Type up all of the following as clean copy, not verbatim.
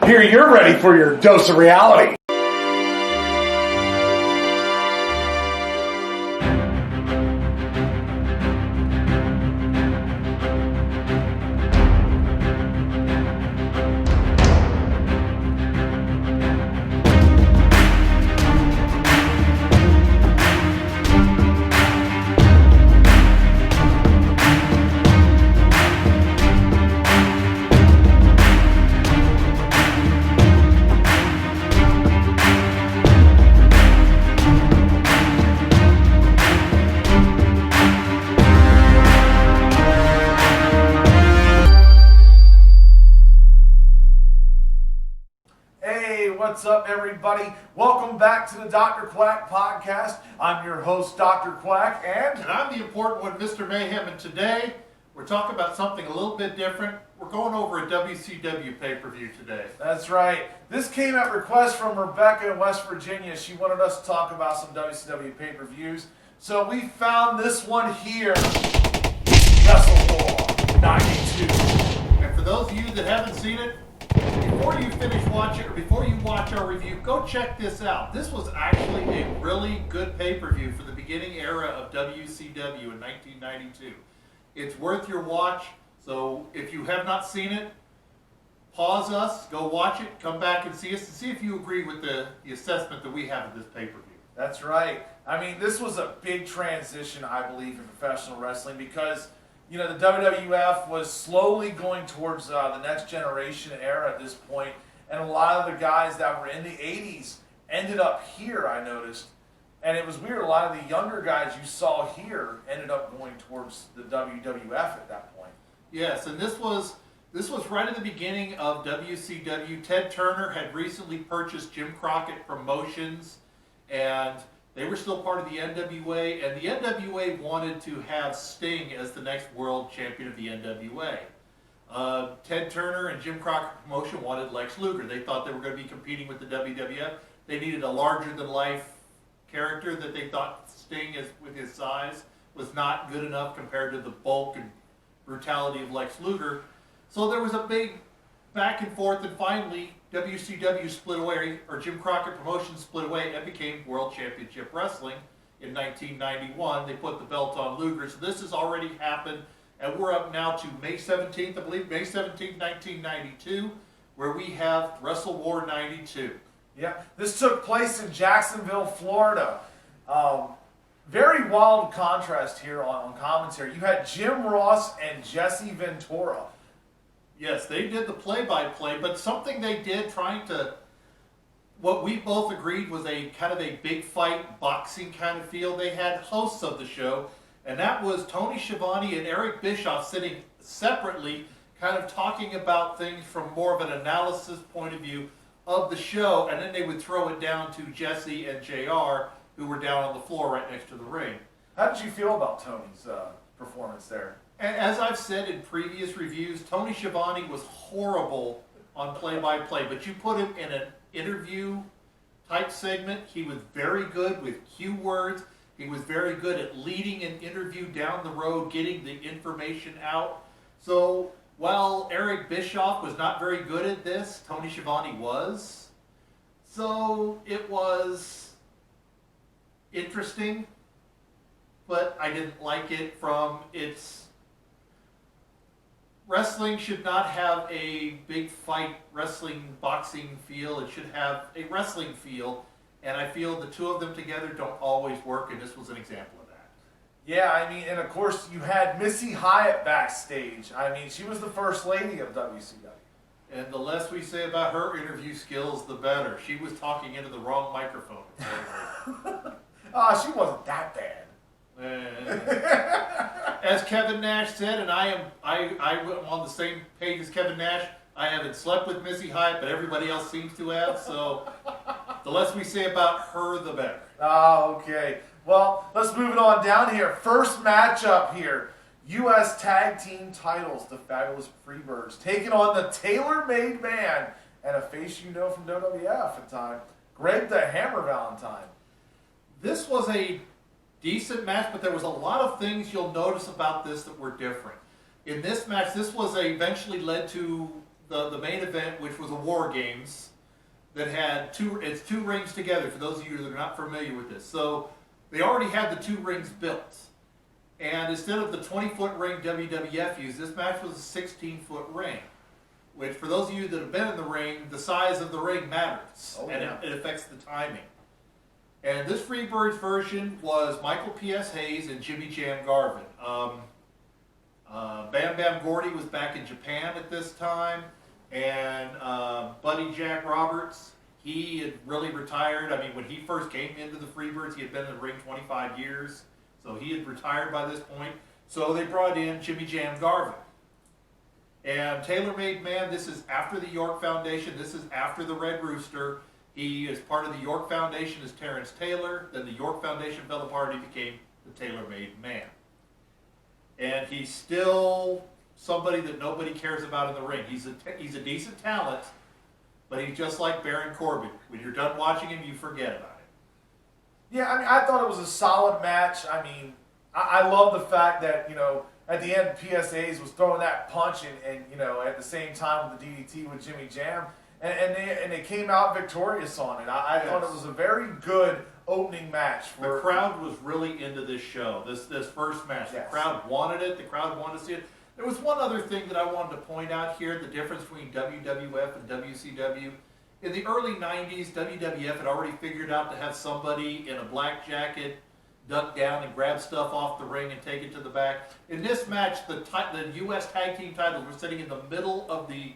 Here, you're ready for your dose of reality. What's up, everybody? Welcome back to the Dr. Quack podcast. I'm your host, Dr. Quack, and I'm the important one, Mr. Mayhem, and today we're talking about something a little bit different. We're going over a WCW pay-per-view today. That's right. This came at request from Rebecca in West Virginia. She wanted us to talk about some WCW pay-per-views. So we found this one here, Wrestle War 92. And for those of you that haven't seen it, before you finish watching, or before you watch our review, go check this out. This was actually a really good pay-per-view for the beginning era of WCW in 1992. It's worth your watch, so if you have not seen it, pause us, go watch it, come back and see us, and see if you agree with the assessment that we have of this pay-per-view. That's right. I mean, this was a big transition, I believe, in professional wrestling because you know, the WWF was slowly going towards the next generation era at this point, and a lot of the guys that were in the 80s ended up here, I noticed. And it was weird, a lot of the younger guys you saw here ended up going towards the WWF at that point. Yes, and this was right at the beginning of WCW. Ted Turner had recently purchased Jim Crockett Promotions, and they were still part of the NWA, and the NWA wanted to have Sting as the next world champion of the NWA. Ted Turner and Jim Crockett Promotion wanted Lex Luger. They thought they were going to be competing with the WWF. They needed a larger-than-life character that they thought Sting, with his size, was not good enough compared to the bulk and brutality of Lex Luger. So there was a big back and forth, and finally WCW split away, or Jim Crockett Promotions split away and became World Championship Wrestling in 1991. They put the belt on Luger. So this has already happened, and we're up now to May 17th, I believe, May 17th, 1992, where we have Wrestle War 92. Yeah, this took place in Jacksonville, Florida. Very wild contrast here on commentary. You had Jim Ross and Jesse Ventura. Yes, they did the play-by-play, but something they did trying to, what we both agreed was a kind of a big fight boxing kind of feel. They had hosts of the show, and that was Tony Schiavone and Eric Bischoff sitting separately, kind of talking about things from more of an analysis point of view of the show, and then they would throw it down to Jesse and JR, who were down on the floor right next to the ring. How did you feel about Tony's performance there? As I've said in previous reviews, Tony Schiavone was horrible on play-by-play, but you put him in an interview type segment, he was very good with cue words. He was very good at leading an interview down the road, getting the information out. So while Eric Bischoff was not very good at this, Tony Schiavone was. So it was interesting, but I didn't like it from its... Wrestling should not have a big fight, wrestling, boxing feel. It should have a wrestling feel, and I feel the two of them together don't always work, and this was an example of that. Yeah, I mean, and of course you had Missy Hyatt backstage. I mean, she was the first lady of WCW. And the less we say about her interview skills, the better. She was talking into the wrong microphone. She wasn't that bad. As Kevin Nash said, and I'm on the same page as Kevin Nash, I haven't slept with Missy Hyatt, but everybody else seems to have, so the less we say about her, the better. Okay. Well, let's move it on down here. First matchup here. U.S. Tag Team titles, the Fabulous Freebirds, taking on the Tailor-Made Man and a face you know from WWF at the time, Greg the Hammer Valentine. This was a decent match, but there was a lot of things you'll notice about this that were different. In this match, this was eventually led to the main event, which was a War Games, that had two rings together, for those of you that are not familiar with this. So they already had the 2 rings built. And instead of the 20-foot ring WWF used, this match was a 16-foot ring. Which, for those of you that have been in the ring, the size of the ring matters. Oh, and yeah. it affects the timing. And this Freebirds version was Michael P.S. Hayes and Jimmy Jam Garvin. Bam Bam Gordy was back in Japan at this time. And Buddy Jack Roberts, he had really retired. I mean, when he first came into the Freebirds, he had been in the ring 25 years. So he had retired by this point. So they brought in Jimmy Jam Garvin. And Tailor Made Man, this is after the York Foundation. This is after the Red Rooster. He is part of the York Foundation as Terrence Taylor. Then the York Foundation fell apart. He became the Tailor Made Man. And he's still somebody that nobody cares about in the ring. He's a decent talent, but he's just like Baron Corbin. When you're done watching him, you forget about him. Yeah, I mean, I thought it was a solid match. I mean, I love the fact that, at the end, PSAs was throwing that punch and at the same time with the DDT with Jimmy Jam. And they came out victorious on it. I thought it was a very good opening match. The crowd was really into this show, this first match. Yes. The crowd wanted it. The crowd wanted to see it. There was one other thing that I wanted to point out here, the difference between WWF and WCW. In the early 90s, WWF had already figured out to have somebody in a black jacket duck down and grab stuff off the ring and take it to the back. In this match, the U.S. Tag Team titles were sitting in the middle of the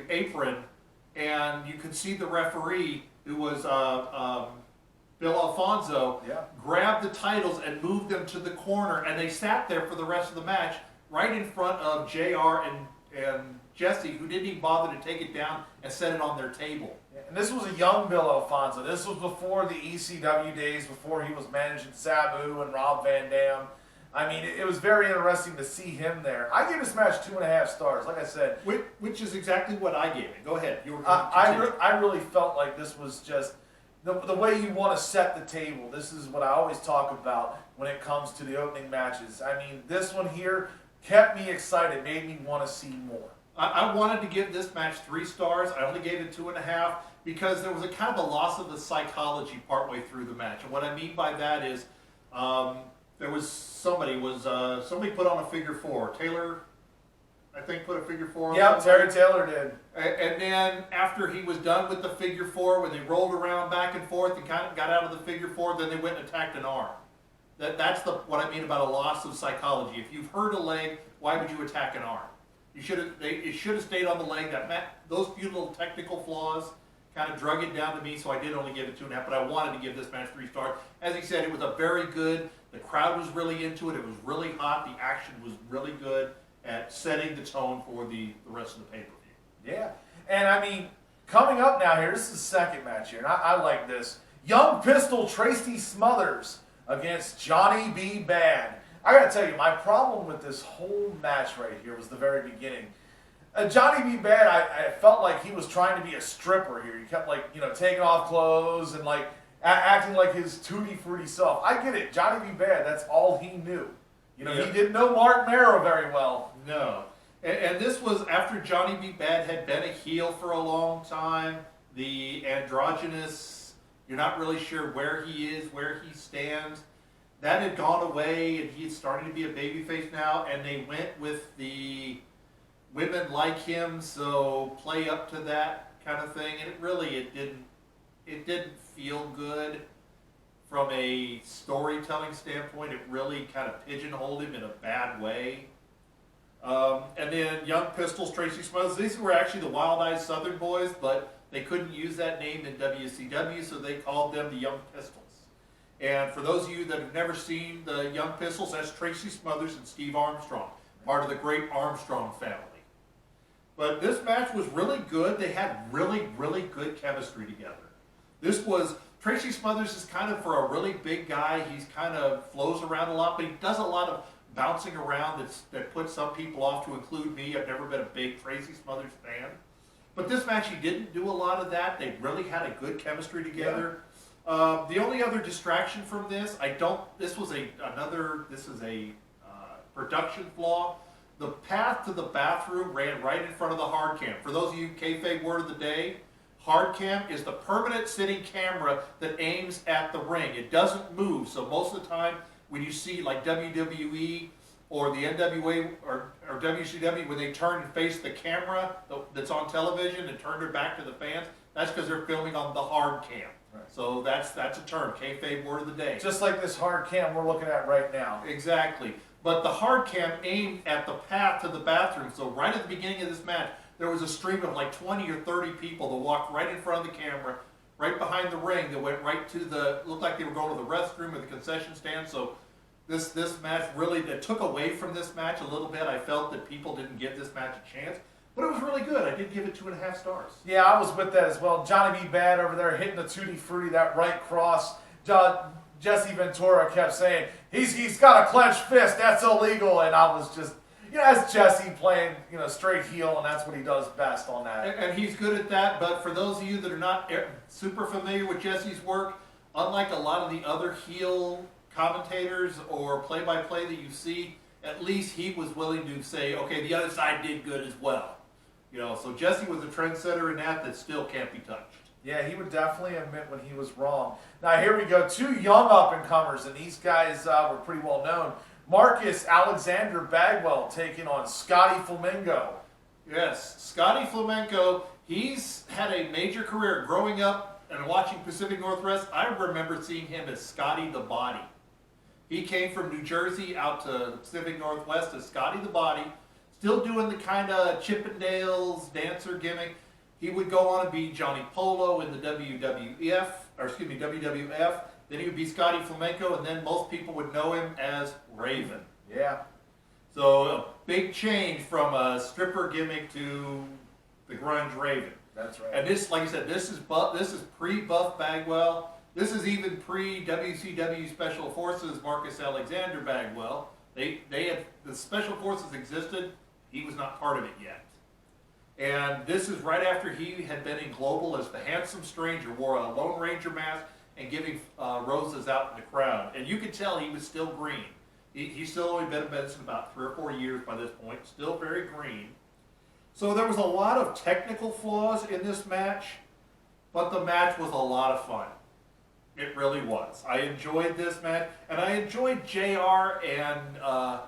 apron, and you could see the referee, who was Bill Alfonso, grabbed the titles and moved them to the corner, and they sat there for the rest of the match, right in front of JR and Jesse, who didn't even bother to take it down and set it on their table. And this was a young Bill Alfonso. This was before the ECW days, before he was managing Sabu and Rob Van Dam. I mean, it was very interesting to see him there. I gave this match 2.5 stars, like I said. Which is exactly what I gave it. Go ahead. I really felt like this was just the way you want to set the table. This is what I always talk about when it comes to the opening matches. I mean, this one here kept me excited, made me want to see more. I wanted to give this match 3 stars. I only gave it 2.5 because there was a kind of a loss of the psychology partway through the match. And what I mean by that is there was somebody put on a figure 4. Taylor, I think, put a figure 4 on. Yeah, Terry Taylor did. And then after he was done with the figure 4, when they rolled around back and forth and kind of got out of the figure 4, then they went and attacked an arm. That's what I mean about a loss of psychology. If you've hurt a leg, why would you attack an arm? It should have stayed on the leg. Those few little technical flaws kind of drug it down to me, so I did only give it 2.5, but I wanted to give this match 3 stars. As he said, it was a very good, the crowd was really into it, it was really hot, the action was really good at setting the tone for the rest of the pay-per-view. Yeah, and I mean, coming up now here, this is the second match here, and I like this. Young Pistol Tracy Smothers against Johnny B. Bad. I gotta tell you, my problem with this whole match right here was the very beginning. Johnny B. Bad, I felt like he was trying to be a stripper here. He kept taking off clothes and acting like his tutti frutti self. I get it, Johnny B. Bad, that's all he knew. He didn't know Mark Marrow very well. No. And this was after Johnny B. Bad had been a heel for a long time. The androgynous, you're not really sure where he is, where he stands. That had gone away, and he's starting to be a babyface now, and they went with the women like him, so play up to that kind of thing, and it didn't feel good from a storytelling standpoint. It really kind of pigeonholed him in a bad way. And then Young Pistols, Tracy Smothers, these were actually the Wild Eyes Southern Boys, but they couldn't use that name in WCW, so they called them the Young Pistols. And for those of you that have never seen the Young Pistols, that's Tracy Smothers and Steve Armstrong, part of the great Armstrong family. But this match was really good. They had really, really good chemistry together. Tracy Smothers is kind of, for a really big guy, he's kind of flows around a lot, but he does a lot of bouncing around that puts some people off, to include me. I've never been a big Tracy Smothers fan. But this match, he didn't do a lot of that. They really had a good chemistry together. Yeah. The only other distraction from this, this is a production flaw. the path to the bathroom ran right in front of the hard cam. For those of you kayfabe word of the day, hard cam is the permanent sitting camera that aims at the ring. It doesn't move, so most of the time when you see like WWE or the NWA or WCW, when they turn and face the camera that's on television and turn their back to the fans, that's because they're filming on the hard cam. Right. So that's a term, kayfabe word of the day. Just like this hard cam we're looking at right now. Exactly. But the hard cam aimed at the path to the bathroom. So right at the beginning of this match, there was a stream of like 20 or 30 people that walked right in front of the camera, right behind the ring, that went right to looked like they were going to the restroom or the concession stand. So this match really, that took away from this match a little bit. I felt that people didn't give this match a chance. But it was really good. I did give it 2.5 stars. Yeah, I was with that as well. Johnny B. Bad over there hitting the Tutti Frutti, that right cross. Jesse Ventura kept saying, he's got a clenched fist, that's illegal. And I was just, that's Jesse playing, straight heel, and that's what he does best on that. And he's good at that, but for those of you that are not super familiar with Jesse's work, unlike a lot of the other heel commentators or play-by-play that you see, at least he was willing to say, okay, the other side did good as well. So Jesse was a trendsetter in that still can't be touched. Yeah, he would definitely admit when he was wrong. Now here we go, 2 young up-and-comers, and these guys were pretty well known. Marcus Alexander Bagwell taking on Scotty Flamingo. Yes, Scotty Flamenco, he's had a major career. Growing up and watching Pacific Northwest, I remember seeing him as Scotty the Body. He came from New Jersey out to the Pacific Northwest as Scotty the Body, still doing the kind of Chippendales dancer gimmick. He would go on to be Johnny Polo in the WWF. Then he would be Scotty Flamenco, and then most people would know him as Raven. Yeah. So a big change from a stripper gimmick to the grunge Raven. That's right. And this, like I said, this is pre-Buff Bagwell. This is even pre-WCW Special Forces Marcus Alexander Bagwell. They had, the Special Forces existed. He was not part of it yet. And this is right after he had been in Global as the Handsome Stranger, wore a Lone Ranger mask and giving roses out in the crowd. And you could tell he was still green. He's still only been in medicine about 3 or 4 years by this point, still very green. So there was a lot of technical flaws in this match, but the match was a lot of fun. It really was. I enjoyed this match, and I enjoyed JR and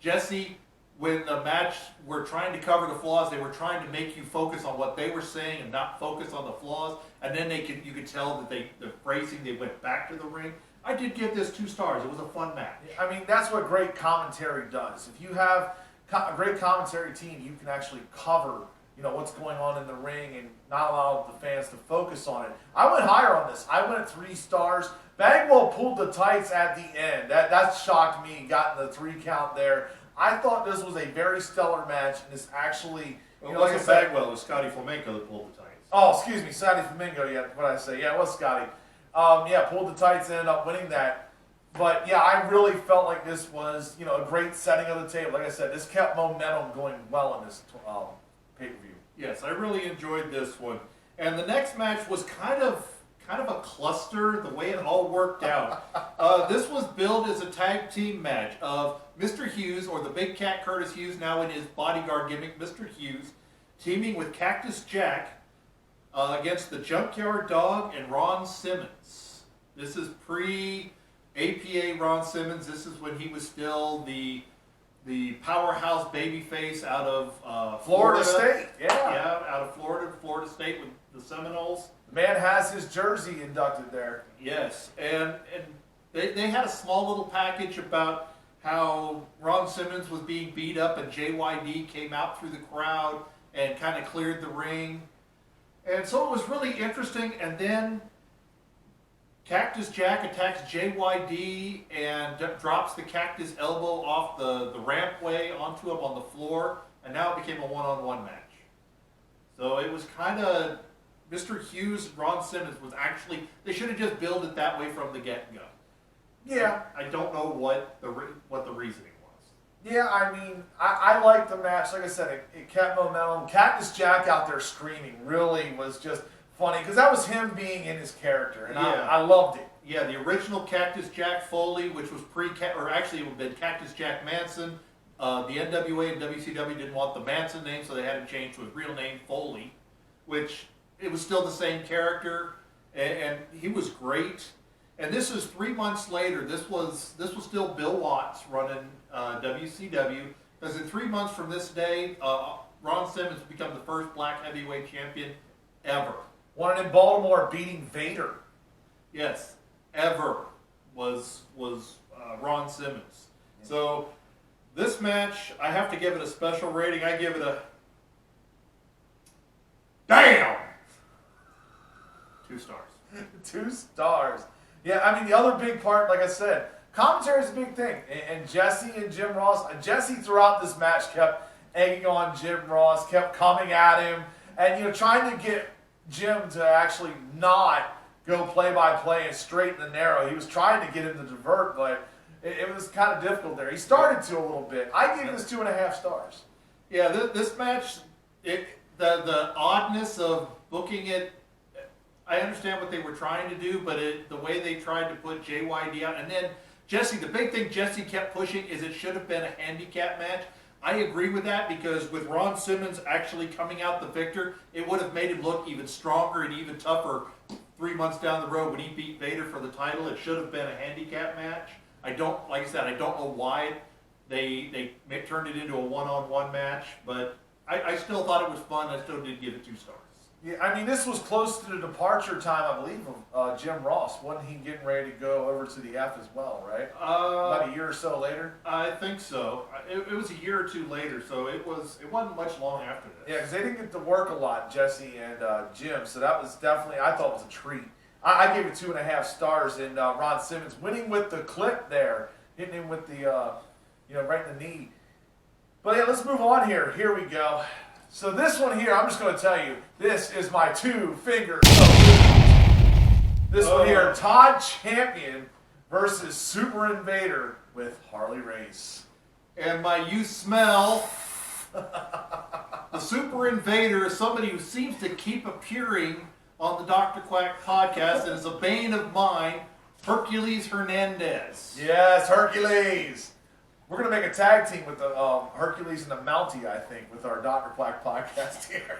Jesse. When the match were trying to cover the flaws, they were trying to make you focus on what they were saying and not focus on the flaws. And then you could tell that the phrasing, they went back to the ring. I did give this 2 stars. It was a fun match. I mean, that's what great commentary does. If you have a great commentary team, you can actually cover, what's going on in the ring and not allow the fans to focus on it. I went higher on this. I went at 3 stars. Bagwell pulled the tights at the end. That shocked me. Got in the 3 count there. I thought this was a very stellar match, and this actually, It wasn't Bagwell, it was Scotty Flamenco that pulled the tights. Oh, excuse me, Scotty Flamingo. Yeah, what did I say? Yeah, it was Scotty. Pulled the tights, ended up winning that. But yeah, I really felt like this was, a great setting of the table. Like I said, this kept momentum going well in this pay-per-view. Yes, I really enjoyed this one. And the next match was kind of a cluster, the way it all worked out. This was billed as a tag team match of Mr. Hughes, or the Big Cat Curtis Hughes, now in his bodyguard gimmick, Mr. Hughes, teaming with Cactus Jack against the Junkyard Dog and Ron Simmons. This is pre-APA Ron Simmons. This is when he was still the powerhouse babyface out of Florida State. Yeah, out of Florida State with the Seminoles. The man has his jersey inducted there. Yes, and they had a small little package about how Ron Simmons was being beat up and JYD came out through the crowd and kind of cleared the ring. And so it was really interesting. And then Cactus Jack attacks JYD and drops the Cactus elbow off the rampway onto him on the floor. And now it became a one-on-one match. So it was kind of Mr. Hughes, Ron Simmons was actually, they should have just billed it that way from the get-go. Yeah. I don't know what the reasoning was. Yeah, I mean, I liked the match. Like I said, it kept momentum. Cactus Jack out there screaming really was just funny, because that was him being in his character, and yeah. I loved it. Yeah, the original Cactus Jack Foley, which was actually it would have been Cactus Jack Manson, the NWA and WCW didn't want the Manson name, so they had him changed to his real name, Foley, which it was still the same character, and he was great. And this is 3 months later. This was still Bill Watts running WCW, because in 3 months from this day, Ron Simmons become the first black heavyweight champion ever. Won it in Baltimore, beating Vader. Yes, ever was Ron Simmons. So this match, I have to give it a special rating. I give it a damn 2 stars. 2 stars. Yeah, I mean, the other big part, like I said, commentary is a big thing. And Jesse and Jim Ross, Jesse throughout this match kept egging on Jim Ross, kept coming at him, and trying to get Jim to actually not go play-by-play and straight and narrow. He was trying to get him to divert, but it was kind of difficult there. He started to a little bit. I gave this 2.5 stars. Yeah, this match, the oddness of booking it, I understand what they were trying to do, but the way they tried to put JYD out, and then Jesse, the big thing Jesse kept pushing is it should have been a handicap match. I agree with that, because with Ron Simmons actually coming out the victor, it would have made him look even stronger and even tougher 3 months down the road when he beat Vader for the title. It should have been a handicap match. Like I said, I don't know why they turned it into a one-on-one match, but I still thought it was fun. I still did give it 2 stars. Yeah, I mean, this was close to the departure time, I believe, of Jim Ross. Wasn't he getting ready to go over to the F as well, right? About a year or so later? I think so. It was a year or 2 later, so it wasn't much long after this. Yeah, because they didn't get to work a lot, Jesse and Jim, so that was definitely, I thought, was a treat. I gave it 2.5 stars, and Ron Simmons winning with the clip there, hitting him with the, right in the knee. But yeah, let's move on here. Here we go. So this one here, I'm just going to tell you, this is my 2-finger salute. This one here, Todd Champion versus Super Invader with Harley Race. And my you smell, the Super Invader is somebody who seems to keep appearing on the Dr. Quack podcast and is a bane of mine, Hercules Hernandez. Yes, Hercules. We're going to make a tag team with the Hercules and the Mountie, I think, with our Dr. Quack podcast here.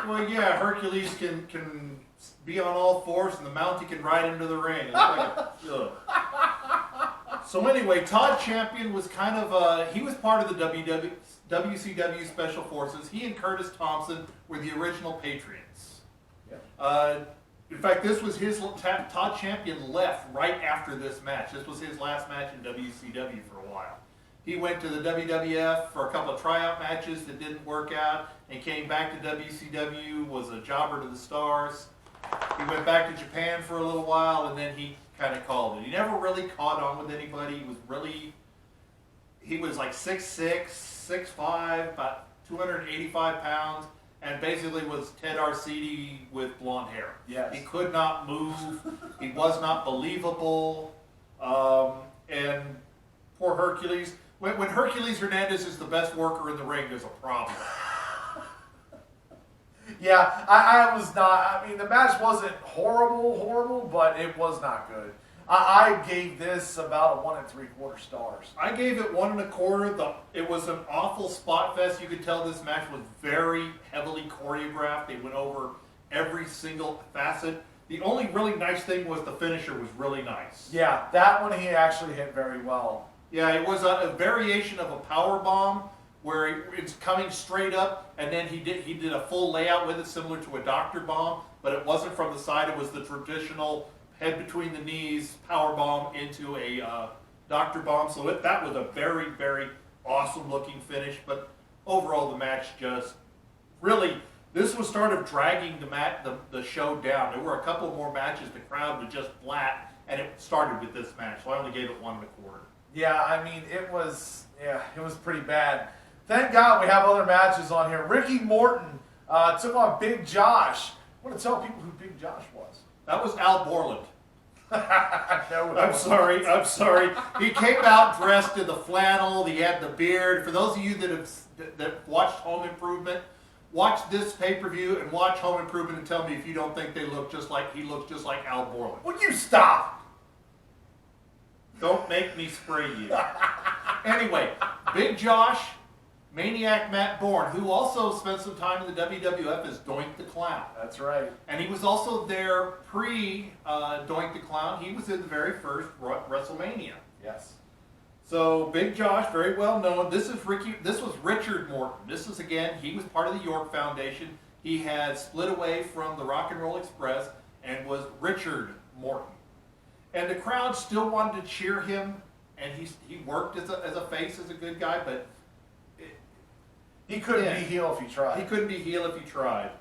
Well, yeah, Hercules can be on all 4s and the Mountie can ride into the ring. It's like So anyway, Todd Champion was kind of, he was part of the WCW Special Forces. He and Curtis Thompson were the original Patriots. Yeah. In fact, this was Todd Champion left right after this match. This was his last match in WCW for a while. He went to the WWF for a couple of tryout matches that didn't work out, and came back to WCW, was a jobber to the Stars. He went back to Japan for a little while, and then he kind of called it. He never really caught on with anybody. He was like 6'6", 6'5", about 285 pounds, and basically was Ted Arcidi with blonde hair. Yes. He could not move. He was not believable. And poor Hercules. When Hercules Hernandez is the best worker in the ring, there's a problem. Yeah, I was not. I mean, the match wasn't horrible, but it was not good. I gave this about a 1 3/4 stars. I gave it 1 1/4. It was an awful spot fest. You could tell this match was very heavily choreographed. They went over every single facet. The only really nice thing was the finisher was really nice. Yeah, that one he actually hit very well. Yeah, it was a variation of a power bomb where it's coming straight up, and then he did a full layout with it, similar to a doctor bomb, but it wasn't from the side. It was the traditional head between the knees power bomb into a doctor bomb. So that was a very, very awesome looking finish. But overall, the match just really, this was sort of dragging the show down. There were a couple more matches. The crowd was just flat, and it started with this match. So I only gave it 1 1/4. Yeah, I mean, it was pretty bad. Thank God we have other matches on here. Ricky Morton took on Big Josh. I want to tell people who Big Josh was. That was Al Borland. No, I'm sorry. He came out dressed in the flannel. He had the beard. For those of you that watched Home Improvement, watch this pay-per-view and watch Home Improvement and tell me if you don't think he looks just like Al Borland. Would you stop? Don't make me spray you. Anyway, Big Josh, Maniac Matt Bourne, who also spent some time in the WWF as Doink the Clown. That's right. And he was also there pre-Doink the Clown. He was in the very first WrestleMania. Yes. So Big Josh, very well known. This was Richard Morton. This is, again, he was part of the York Foundation. He had split away from the Rock and Roll Express and was Richard Morton. And the crowd still wanted to cheer him, and he worked as a face, as a good guy, but he couldn't be heel if he tried. He couldn't be heel if he tried.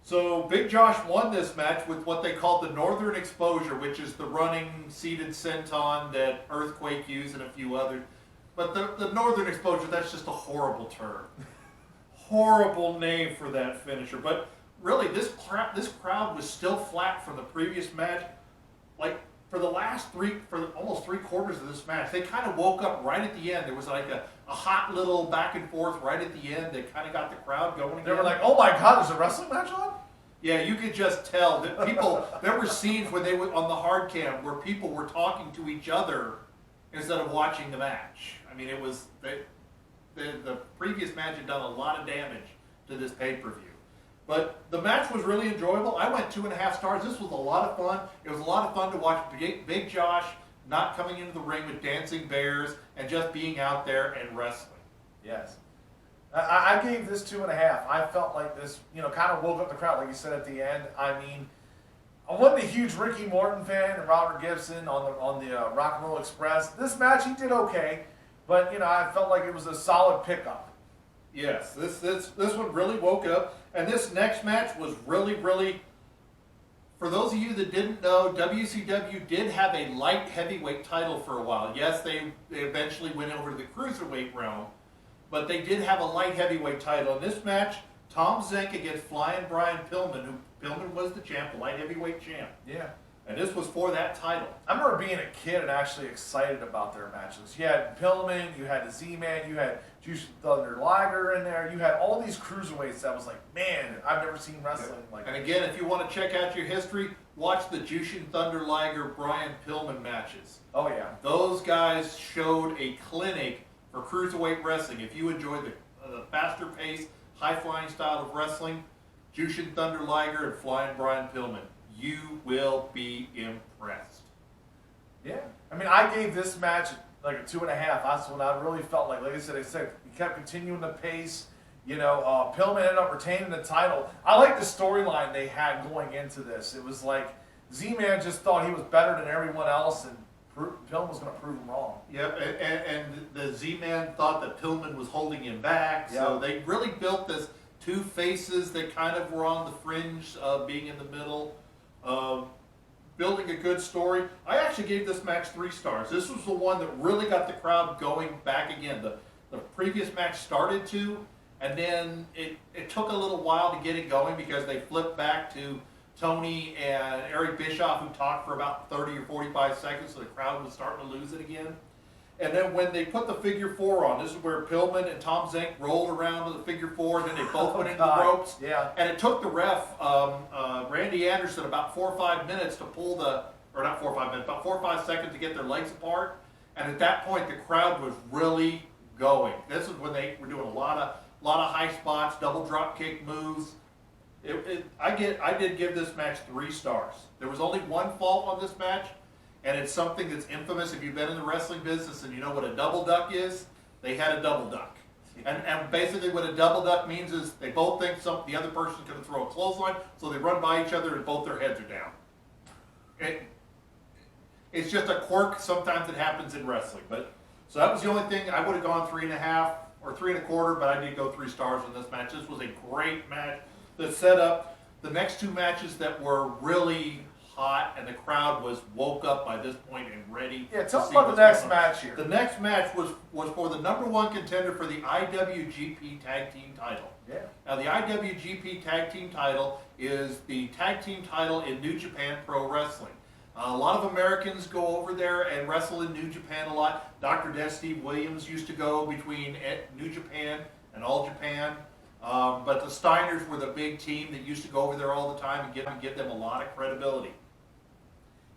So Big Josh won this match with what they called the Northern Exposure, which is the running seated senton that Earthquake used and a few others. But the Northern Exposure, that's just a horrible term. Horrible name for that finisher. But really, this crowd was still flat from the previous match. Like, for almost 3/4 of this match, they kind of woke up right at the end. There was like a hot little back and forth right at the end that kind of got the crowd going again. They were like, oh my God, there's a wrestling match on? Yeah, you could just tell that people, there were scenes where they were on the hard cam where people were talking to each other instead of watching the match. I mean, it was, the previous match had done a lot of damage to this pay-per-view. But the match was really enjoyable. I went 2.5 stars. This was a lot of fun. It was a lot of fun to watch Big Josh not coming into the ring with dancing bears and just being out there and wrestling. Yes. I gave this 2.5. I felt like this, kind of woke up the crowd, like you said at the end. I mean, I wasn't a huge Ricky Morton fan and Robert Gibson on the Rock and Roll Express. This match, he did okay, but I felt like it was a solid pickup. Yes, this one really woke up, and this next match was really, really. For those of you that didn't know, WCW did have a light heavyweight title for a while. Yes, they eventually went over to the cruiserweight realm, but they did have a light heavyweight title. In this match, Tom Zenk against Flying Brian Pillman, who Pillman was the champ, the light heavyweight champ. Yeah. And this was for that title. I remember being a kid and actually excited about their matches. You had Pillman, you had the Z-Man, you had Jushin Thunder Liger in there. You had all these cruiserweights that was like, man, I've never seen wrestling like that. And again, if you want to check out your history, watch the Jushin Thunder Liger Brian Pillman matches. Oh, yeah. Those guys showed a clinic for cruiserweight wrestling. If you enjoy the faster paced, high-flying style of wrestling, Jushin Thunder Liger and Flying Brian Pillman, you will be impressed. Yeah. I mean, I gave this match like a 2.5. That's when I really felt like I said, he kept continuing the pace. Pillman ended up retaining the title. I like the storyline they had going into this. It was like Z-Man just thought he was better than everyone else, and Pillman was going to prove him wrong. Yep, and the Z-Man thought that Pillman was holding him back, so they really built this two faces that kind of were on the fringe of being in the middle. Building a good story. I actually gave this match 3 stars. This was the one that really got the crowd going back again. The previous match started to, and then it took a little while to get it going because they flipped back to Tony and Eric Bischoff, who talked for about 30 or 45 seconds, so the crowd was starting to lose it again. And then when they put the figure 4 on, this is where Pillman and Tom Zenk rolled around to the figure 4, and then they both went into the ropes. Yeah. And it took the ref, Randy Anderson, about 4 or 5 minutes to pull about 4 or 5 seconds to get their legs apart. And at that point, the crowd was really going. This is when they were doing a lot of high spots, double drop kick moves. I did give this match 3 stars. There was only one fault on this match. And it's something that's infamous. If you've been in the wrestling business and you know what a double duck is, they had a double duck. And basically what a double duck means is they both think the other person's going to throw a clothesline, so they run by each other and both their heads are down. It's just a quirk sometimes that happens in wrestling. So that was the only thing. I would have gone 3.5 or 3.25, but I did go 3 stars on this match. This was a great match that set up the next 2 matches that were really hot, and the crowd was woke up by this point and ready. Yeah, tell us about the next match here. The next match was for the #1 contender for the IWGP Tag Team title. Yeah. Now the IWGP Tag Team title is the tag team title in New Japan Pro Wrestling. A lot of Americans go over there and wrestle in New Japan a lot. Dr. Death Steve Williams used to go between New Japan and All Japan. But the Steiners were the big team that used to go over there all the time and give them a lot of credibility.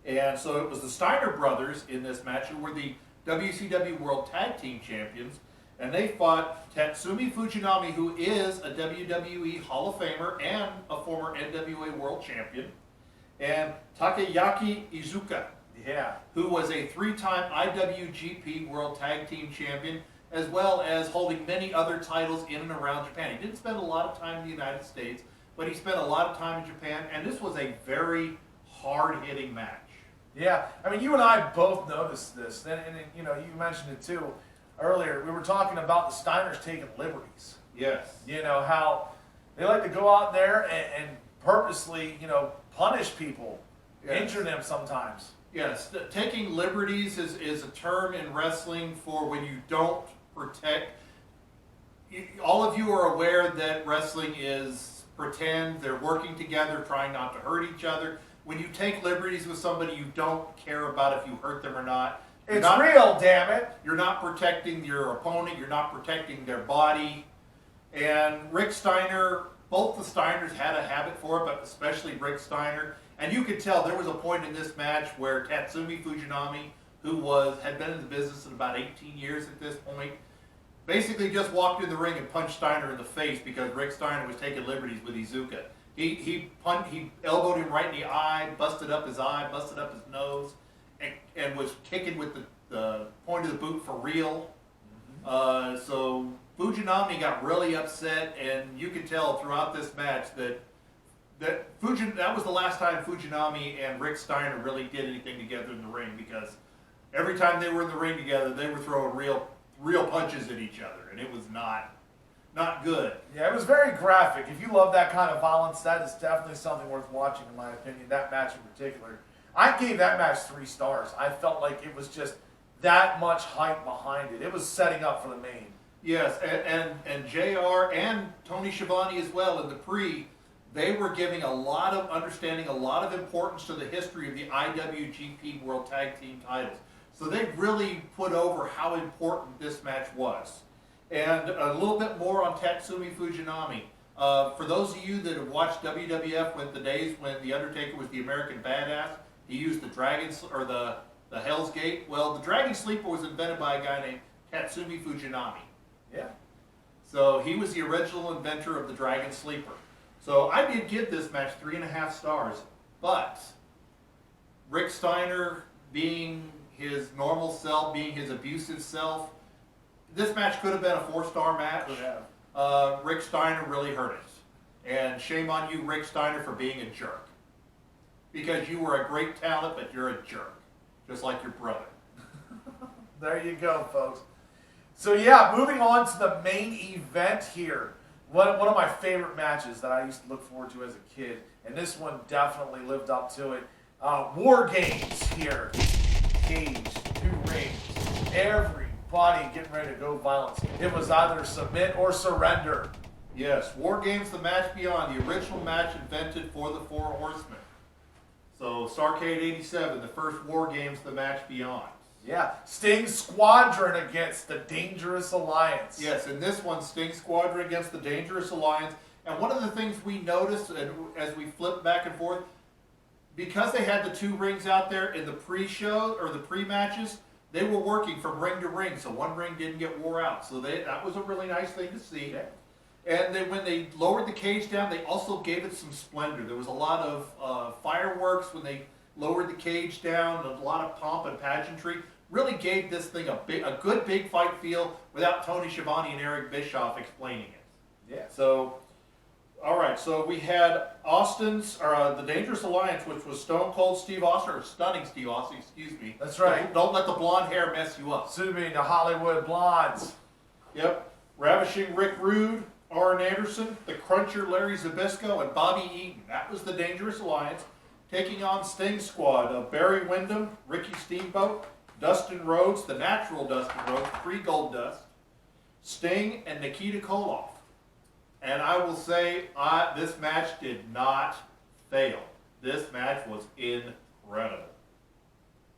And so it was the Steiner brothers in this match who were the WCW World Tag Team Champions, and they fought Tatsumi Fujinami, who is a WWE Hall of Famer and a former NWA World Champion, and Takayaki Iizuka, Yeah. who was a three-time IWGP World Tag Team Champion, as well as holding many other titles in and around Japan. He didn't spend a lot of time in the United States, but he spent a lot of time in Japan, and this was a very hard-hitting match. Yeah, I mean, you and I both noticed this, and you know, you mentioned it too earlier. We were talking about the Steiners taking liberties. Yes. You know, how they like to go out there and purposely, you know, punish people, Yes. injure them sometimes. Yes, taking liberties is a term in wrestling for when you don't protect. All of you are aware that wrestling is pretend, they're working together, trying not to hurt each other. When you take liberties with somebody, you don't care about if you hurt them or not. It's real, damn it. You're not protecting your opponent, you're not protecting their body. And Rick Steiner, both the Steiners had a habit for it, but especially Rick Steiner. And you could tell there was a point in this match where Tatsumi Fujinami, who had been in the business in about 18 years at this point, basically just walked in the ring and punched Steiner in the face because Rick Steiner was taking liberties with Iizuka. He elbowed him right in the eye, busted up his eye, busted up his nose, and was kicking with the point of the boot for real. So Fujinami got really upset, and you could tell throughout this match that was the last time Fujinami and Rick Steiner really did anything together in the ring, because every time they were in the ring together, they were throwing real punches at each other, and it was not good. Yeah, it was very graphic. If you love that kind of violence, that is definitely something worth watching, in my opinion, that match in particular. I gave that match 3 stars. I felt like it was just that much hype behind it. It was setting up for the main. Yes, and JR and Tony Schiavone as well in the pre, they were giving a lot of understanding, a lot of importance to the history of the IWGP World Tag Team titles. So they really put over how important this match was. And a little bit more on Tatsumi Fujinami. For those of you that have watched WWF when the days when The Undertaker was the American Badass, he used the the Hell's Gate. Well, the Dragon Sleeper was invented by a guy named Tatsumi Fujinami. Yeah. So he was the original inventor of the Dragon Sleeper. So I did give this match 3.5 stars, but Rick Steiner being his normal self, being his abusive self, this match could have been a 4-star match. Could have. Rick Steiner really hurt it. And shame on you, Rick Steiner, for being a jerk. Because you were a great talent, but you're a jerk. Just like your brother. There you go, folks. So yeah, moving on to the main event here. One of my favorite matches that I used to look forward to as a kid, and this one definitely lived up to it. War Games here. Cage, 2 rings. Everybody getting ready to go violence. It was either submit or surrender. Yes, War Games, the match beyond, the original match invented for the 4 Horsemen. So Starrcade 87, the first War Games, the match beyond. Yeah, Sting Squadron against the Dangerous Alliance. Yes, in this one, Sting Squadron against the Dangerous Alliance. And one of the things we noticed, and as we flipped back and forth, because they had the 2 rings out there in the pre-show or the pre-matches, they were working from ring to ring, so one ring didn't get wore out. So that was a really nice thing to see. Yeah. And then when they lowered the cage down, they also gave it some splendor. There was a lot of fireworks when they lowered the cage down, a lot of pomp and pageantry. Really gave this thing a good big fight feel without Tony Schiavone and Eric Bischoff explaining it. Yeah. So, all right. So we had the Dangerous Alliance, which was Stone Cold Steve Austin, or Stunning Steve Austin, excuse me. That's right. Don't let the blonde hair mess you up. Soon to be the Hollywood Blondes. Yep. Ravishing Rick Rude, Arn Anderson, the Cruncher Larry Zbyszko, and Bobby Eaton. That was the Dangerous Alliance, taking on Sting Squad of Barry Windham, Ricky Steamboat, Dustin Rhodes, the natural Dustin Rhodes, pre-Gold Dust, Sting, and Nikita Koloff. And I will say, this match did not fail. This match was incredible.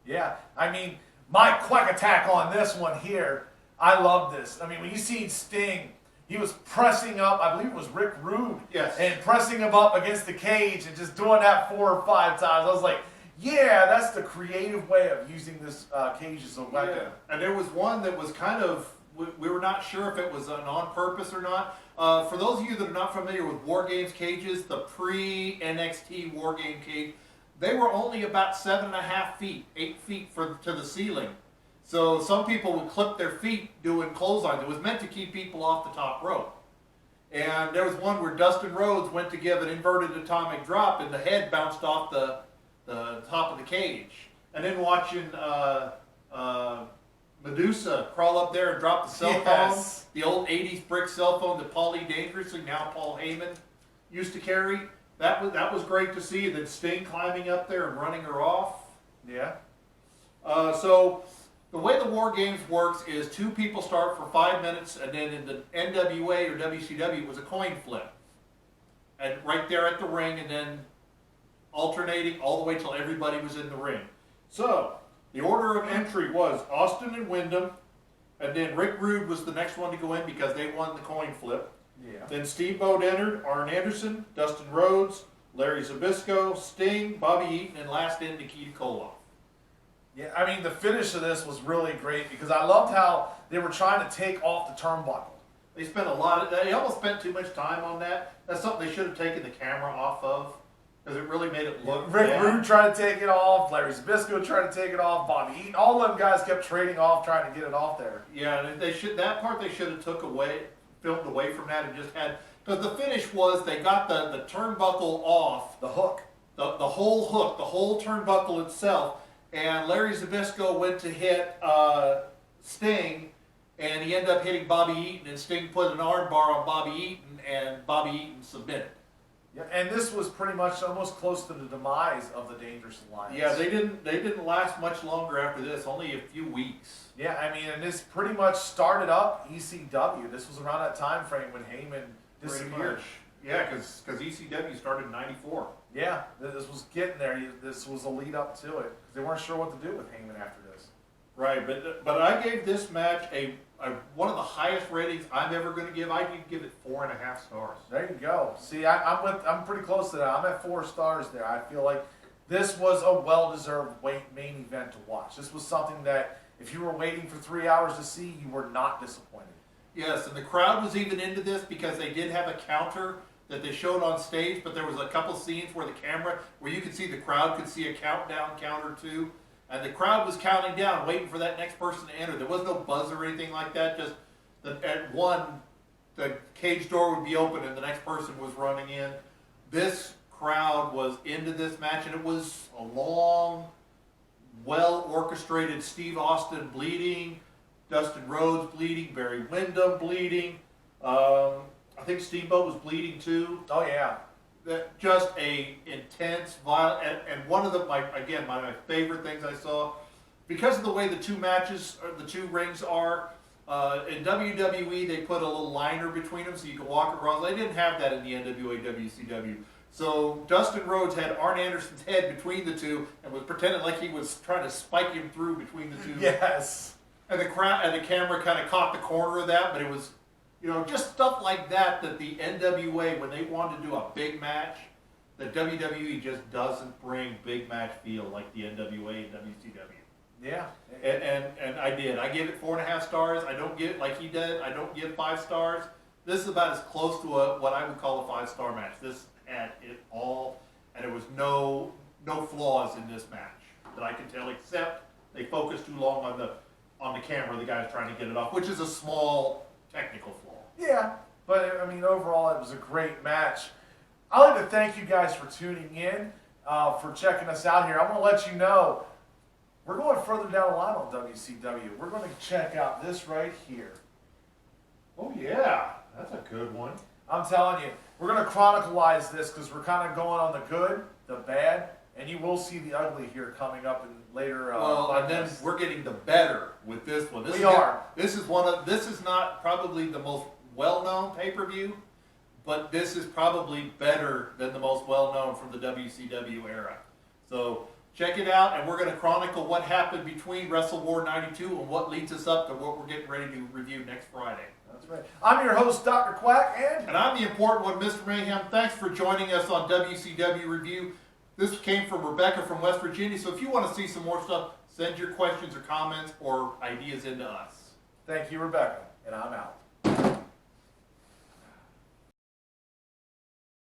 Yeah, I mean, my Quack attack on this one here, I love this. I mean, when you see Sting, he was pressing up, I believe it was Rick Rude. Yes. And pressing him up against the cage and just doing that 4 or 5 times. I was like, Yeah, that's the creative way of using this cage as a weapon. Yeah. And there was one that was kind of, we were not sure if it was an on purpose or not. For those of you that are not familiar with War Games cages, the pre-NXT War Game cage, they were only about 7.5 feet, 8 feet to the ceiling. So some people would clip their feet doing clotheslines. It was meant to keep people off the top rope. And there was one where Dustin Rhodes went to give an inverted atomic drop and the head bounced off the top of the cage. And then watching Medusa crawl up there and drop the cell phone, the old 80s brick cell phone that Paul E. Dangerously, now Paul Heyman, used to carry. That was great to see. And then Sting climbing up there and running her off. Yeah. So the way the War Games works is 2 people start for 5 minutes, and then in the NWA or WCW it was a coin flip. And right there at the ring, and then alternating all the way till everybody was in the ring. So the order of entry was Austin and Wyndham, and then Rick Rude was the next one to go in because they won the coin flip. Yeah. Then Steamboat entered, Arn Anderson, Dustin Rhodes, Larry Zbyszko, Sting, Bobby Eaton, and last in Nikita Koloff. Yeah, I mean, the finish of this was really great because I loved how they were trying to take off the turnbuckle. They almost spent too much time on that. That's something they should have taken the camera off of because it really made it look Rick bad. Rude tried to take it off, Larry Zbyszko tried to take it off, Bobby Eaton, all of them guys kept trading off trying to get it off there. Yeah, and they should have filmed away from that and just had, because the finish was they got the turnbuckle off, The hook. the whole hook, the whole turnbuckle itself, and Larry Zbyszko went to hit Sting, and he ended up hitting Bobby Eaton, and Sting put an arm bar on Bobby Eaton, and Bobby Eaton submitted. Yeah, and this was pretty much almost close to the demise of the Dangerous Alliance. Yeah, they didn't last much longer after this, only a few weeks. Yeah, I mean, and this pretty much started up ECW. This was around that time frame when Heyman disappeared. Yeah, because ECW started in '94. Yeah, this was getting there. This was a lead up to it. They weren't sure what to do with Heyman after this. Right, but I gave this match one of the highest ratings I'm ever going to give. I did give it 4.5 stars. There you go. See, I'm pretty close to that. I'm at 4 stars there. I feel like this was a well-deserved main event to watch. This was something that if you were waiting for 3 hours to see, you were not disappointed. Yes, and the crowd was even into this because they did have a counter that they showed on stage, but there was a couple scenes where you could see the crowd could see a countdown counter too. And the crowd was counting down, waiting for that next person to enter. There was no buzz or anything like that. Just at one, the cage door would be open and the next person was running in. This crowd was into this match, and it was a long, well-orchestrated Steve Austin bleeding, Dustin Rhodes bleeding, Barry Windham bleeding. I think Steamboat was bleeding too. Oh, yeah. Just a intense, violent, and one of my favorite things I saw, because of the way the two rings are, in WWE they put a little liner between them so you can walk across. They didn't have that in the NWA WCW. So Dustin Rhodes had Arn Anderson's head between the two and was pretending like he was trying to spike him through between the two. Yes. And the camera kind of caught the corner of that, but it was, just stuff like that the NWA, when they wanted to do a big match, the WWE just doesn't bring big match feel like the NWA and WCW. Yeah. And I did. I gave it 4.5 stars. I don't give, like he did, I don't give 5 stars. This is about as close to what I would call a 5-star match. This had it all, and there was no flaws in this match that I can tell, except they focused too long on the camera. The guy's trying to get it off, which is a small technical flaw. Yeah, but I mean, overall, it was a great match. I'd like to thank you guys for tuning in, for checking us out here. I want to let you know, we're going further down the line on WCW. We're going to check out this right here. Oh yeah, that's a good one. I'm telling you, we're going to chronicleize this because we're kind of going on the good, the bad, and you will see the ugly here coming up in later. And then we're getting the better with this one. This is not probably the most well-known pay-per-view, but this is probably better than the most well-known from the WCW era. So check it out, and we're going to chronicle what happened between Wrestle War 92 and what leads us up to what we're getting ready to review next Friday. That's right. I'm your host, Dr. Quack, and I'm the important one, Mr. Mayhem. Thanks for joining us on WCW Review. This came from Rebecca from West Virginia. So if you want to see some more stuff, send your questions or comments or ideas into us. Thank you, Rebecca, and I'm out.